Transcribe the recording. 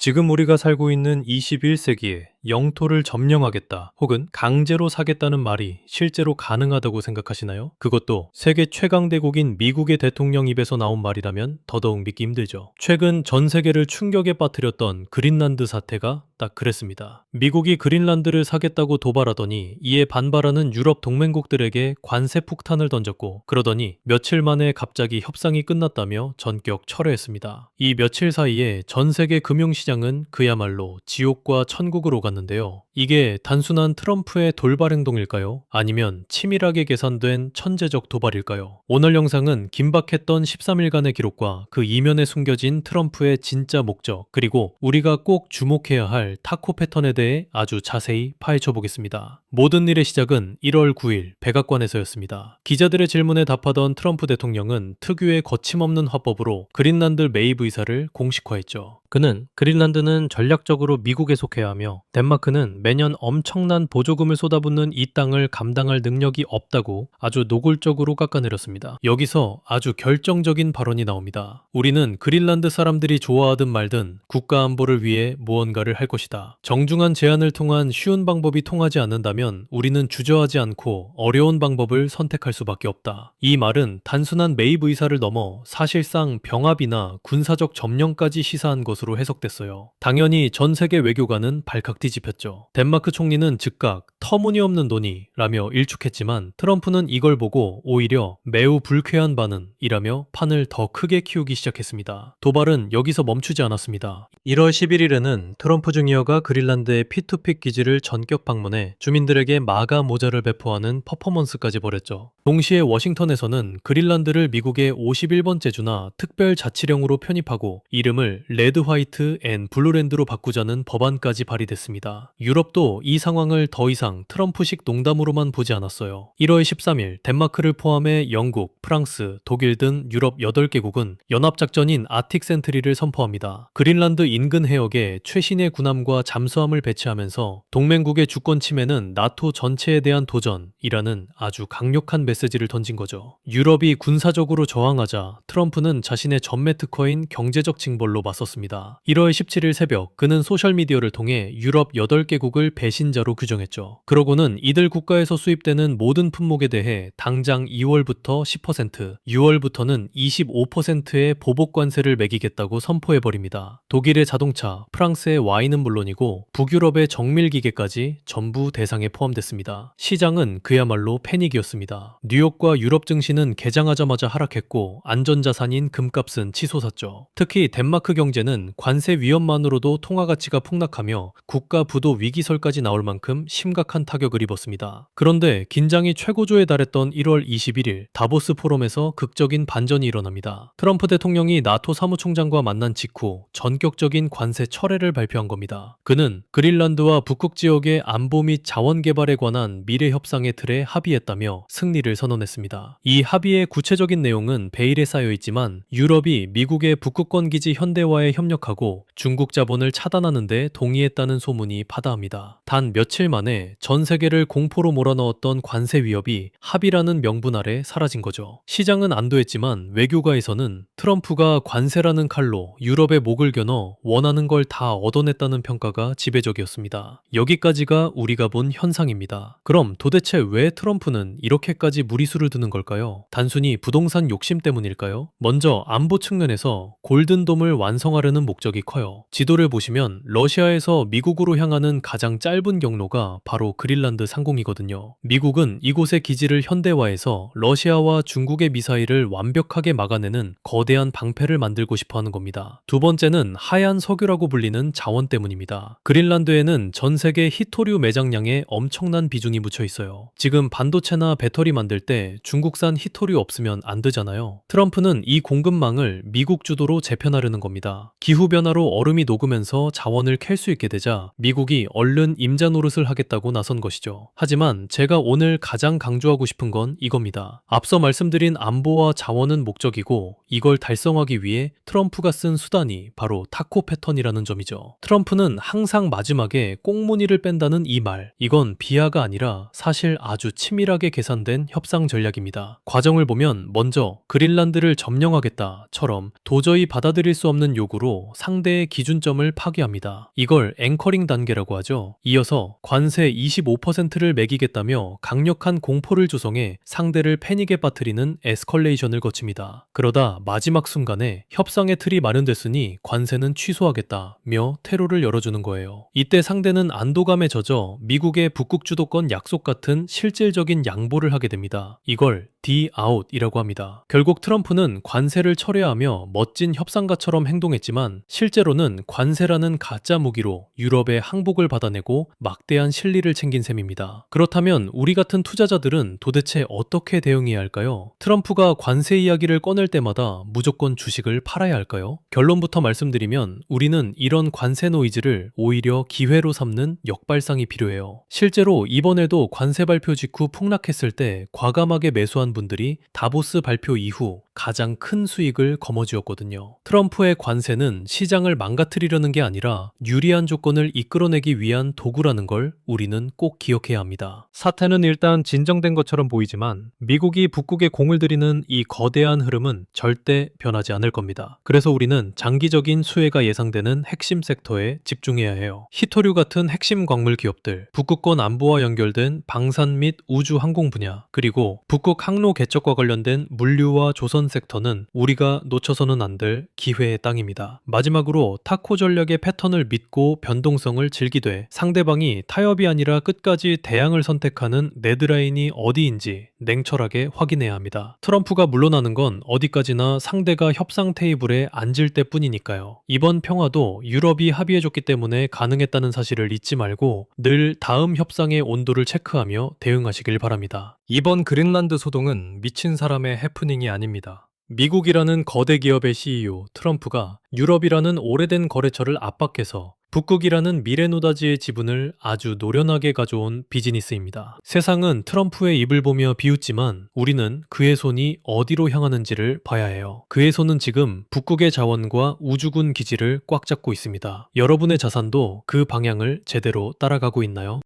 지금 우리가 살고 있는 21세기에 영토를 점령하겠다 혹은 강제로 사겠다는 말이 실제로 가능하다고 생각하시나요? 그것도 세계 최강대국인 미국의 대통령 입에서 나온 말이라면 더더욱 믿기 힘들죠. 최근 전 세계를 충격에 빠뜨렸던 그린란드 사태가 딱 그랬습니다. 미국이 그린란드를 사겠다고 도발하더니 이에 반발하는 유럽 동맹국들에게 관세 폭탄을 던졌고 그러더니 며칠 만에 갑자기 협상이 끝났다며 전격 철회했습니다. 이 며칠 사이에 전 세계 금융시장은 그야말로 지옥과 천국으로 갔는데요. 이게 단순한 트럼프의 돌발 행동일까요? 아니면 치밀하게 계산된 천재적 도발일까요? 오늘 영상은 긴박했던 13일간의 기록과 그 이면에 숨겨진 트럼프의 진짜 목적, 그리고 우리가 꼭 주목해야 할 타코 패턴에 대해 아주 자세히 파헤쳐 보겠습니다. 모든 일의 시작은 1월 9일 백악관에서였습니다. 기자들의 질문에 답하던 트럼프 대통령은 특유의 거침없는 화법으로 그린란드 매입 의사를 공식화했죠. 그는 그린란드는 전략적으로 미국에 속해야 하며 덴마크는 매년 엄청난 보조금을 쏟아붓는 이 땅을 감당할 능력이 없다고 아주 노골적으로 깎아내렸습니다. 여기서 아주 결정적인 발언이 나옵니다. 우리는 그린란드 사람들이 좋아하든 말든 국가 안보를 위해 무언가를 할 것이다. 정중한 제안을 통한 쉬운 방법이 통하지 않는다면 우리는 주저하지 않고 어려운 방법을 선택할 수밖에 없다. 이 말은 단순한 매입 의사를 넘어 사실상 병합이나 군사적 점령까지 시사한 것으로 해석됐어요. 당연히 전 세계 외교관은 발칵 뒤집혔죠. 덴마크 총리는 즉각 터무니없는 논의라며 일축했지만 트럼프는 이걸 보고 오히려 매우 불쾌한 반응이라며 판을 더 크게 키우기 시작했습니다. 도발은 여기서 멈추지 않았습니다. 1월 11일에는 트럼프 주니어가 그린란드의 P2P 기지를 전격 방문해 주민들에게 마가 모자를 배포하는 퍼포먼스까지 벌였죠. 동시에 워싱턴에서는 그린란드를 미국의 51번째 주나 특별 자치령으로 편입하고 이름을 레드 화이트 앤 블루랜드로 바꾸자는 법안까지 발의됐습니다. 유럽도 이 상황을 더 이상 트럼프식 농담으로만 보지 않았어요. 1월 13일 덴마크를 포함해 영국, 프랑스, 독일 등 유럽 8개국은 연합작전인 아틱 센트리를 선포합니다. 그린란드 인근 해역에 최신의 군함과 잠수함을 배치하면서 동맹국의 주권 침해는 나토 전체에 대한 도전이라는 아주 강력한 메시지를 던진 거죠. 유럽이 군사적으로 저항하자 트럼프는 자신의 전매 특허인 경제적 징벌로 맞섰습니다. 1월 17일 새벽 그는 소셜미디어를 통해 유럽 8개국을 배신자로 규정했죠. 그러고는 이들 국가에서 수입되는 모든 품목에 대해 당장 2월부터 10%, 6월부터는 25%의 보복 관세를 매기겠다고 선포해버립니다. 독일의 자동차, 프랑스의 와인은 물론이고 북유럽의 정밀기계까지 전부 대상에 포함됐습니다. 시장은 그야말로 패닉이었습니다. 뉴욕과 유럽 증시는 개장하자마자 하락했고 안전자산인 금값은 치솟았죠. 특히 덴마크 경제는 관세 위협만으로도 통화 가치가 폭락하며 국가 부도 위기설까지 나올 만큼 심각한 타격을 입었습니다. 그런데 긴장이 최고조에 달했던 1월 21일 다보스 포럼에서 극적인 반전이 일어납니다. 트럼프 대통령이 나토 사무총장과 만난 직후 전격적인 관세 철회를 발표한 겁니다. 그는 그린란드와 북극 지역의 안보 및 자원 개발에 관한 미래 협상의 틀에 합의했다며 승리를 선언했습니다. 이 합의의 구체적인 내용은 베일에 쌓여 있지만 유럽이 미국의 북극권 기지 현대화에 협력하고 중국 자본을 차단하는 데 동의했다는 소문이 파다합니다. 단 며칠 만에 전 세계를 공포로 몰아넣었던 관세 위협이 합의라는 명분 아래 사라진 거죠. 시장은 안도했지만 외교가에서는 트럼프가 관세라는 칼로 유럽의 목을 겨눠 원하는 걸 다 얻어냈다는 평가가 지배적이었습니다. 여기까지가 우리가 본 현상입니다. 그럼 도대체 왜 트럼프는 이렇게까지 무리수를 두는 걸까요? 단순히 부동산 욕심 때문일까요? 먼저 안보 측면에서 골든돔을 완성하려는 목적이 커요. 지도를 보시면 러시아에서 미국으로 향하는 가장 짧은 경로가 바로 그린란드 상공이거든요. 미국은 이곳의 기지를 현대화해서 러시아와 중국의 미사일을 완벽하게 막아내는 거대한 방패를 만들고 싶어 하는 겁니다. 두 번째는 하얀 석유라고 불리는 자원 때문입니다. 그린란드에는 전 세계 히토류 매장량에 엄청난 비중이 묻혀 있어요. 지금 반도체나 배터리 만들 때 중국산 히토류 없으면 안 되잖아요. 트럼프는 이 공급망을 미국 주도로 재편하려는 겁니다. 기후변화로 얼음이 녹으면서 자원을 캘 수 있게 되자 미국이 얼른 임자 노릇을 하겠다고 나선 것이죠. 하지만 제가 오늘 가장 강조하고 싶은 건 이겁니다. 앞서 말씀드린 안보와 자원은 목적이고 이걸 달성하기 위해 트럼프가 쓴 수단이 바로 타코 패턴이라는 점이죠. 트럼프는 항상 마지막에 꽁무니를 뺀다는 이 말, 이건 비하가 아니라 사실 아주 치밀하게 계산된 협상 전략입니다. 과정을 보면 먼저 그린란드를 점령하겠다처럼 도저히 받아들일 수 없는 요구로 상대의 기준점을 파괴합니다. 이걸 앵커링 단계라고 하죠. 이어서 관세 25%를 매기겠다며 강력한 공포를 조성해 상대를 패닉에 빠뜨리는 에스컬레이션을 거칩니다. 그러다 마지막 순간에 협상의 틀이 마련됐으니 관세는 취소하겠다며 퇴로를 열어주는 거예요. 이때 상대는 안도감에 젖어 미국의 북극 주도권 약속 같은 실질적인 양보를 하게 됩니다. 이걸 D-out이라고 합니다. 결국 트럼프는 관세를 철회하며 멋진 협상가처럼 행동했지만 실제로는 관세라는 가짜 무기로 유럽의 항복을 받아내고 막대한 실리를 챙긴 셈입니다. 그렇다면 우리 같은 투자자들은 도대체 어떻게 대응해야 할까요? 트럼프가 관세 이야기를 꺼낼 때마다 무조건 주식을 팔아야 할까요? 결론부터 말씀드리면 우리는 이런 관세 노이즈를 오히려 기회로 삼는 역발상이 필요해요. 실제로 이번에도 관세 발표 직후 폭락했을 때 과감하게 매수한 분들이 다보스 발표 이후 가장 큰 수익을 거머쥐었거든요. 트럼프의 관세는 시장을 망가뜨리려는 게 아니라 유리한 조건을 이끌어내기 위한 도구라는 걸 우리는 꼭 기억해야 합니다. 사태는 일단 진정된 것처럼 보이지만 미국이 북극에 공을 들이는 이 거대한 흐름은 절대 변하지 않을 겁니다. 그래서 우리는 장기적인 수혜가 예상되는 핵심 섹터에 집중해야 해요. 히토류 같은 핵심 광물 기업들, 북극권 안보와 연결된 방산 및 우주 항공 분야, 그리고 북극 항로 개척과 관련된 물류와 조선 섹터는 우리가 놓쳐서는 안 될 기회의 땅입니다. 마지막으로 타코 전략의 패턴을 믿고 변동성을 즐기되 상대방이 타협이 아니라 끝까지 대항을 선택하는 레드라인이 어디인지 냉철하게 확인해야 합니다. 트럼프가 물러나는 건 어디까지나 상대가 협상 테이블에 앉을 때뿐이니까요. 이번 평화도 유럽이 합의해줬기 때문에 가능했다는 사실을 잊지 말고 늘 다음 협상의 온도를 체크하며 대응하시길 바랍니다. 이번 그린란드 소동은 미친 사람의 해프닝이 아닙니다. 미국이라는 거대 기업의 CEO 트럼프가 유럽이라는 오래된 거래처를 압박해서 북극이라는 미래노다지의 지분을 아주 노련하게 가져온 비즈니스입니다. 세상은 트럼프의 입을 보며 비웃지만 우리는 그의 손이 어디로 향하는지를 봐야 해요. 그의 손은 지금 북극의 자원과 우주군 기지를 꽉 잡고 있습니다. 여러분의 자산도 그 방향을 제대로 따라가고 있나요?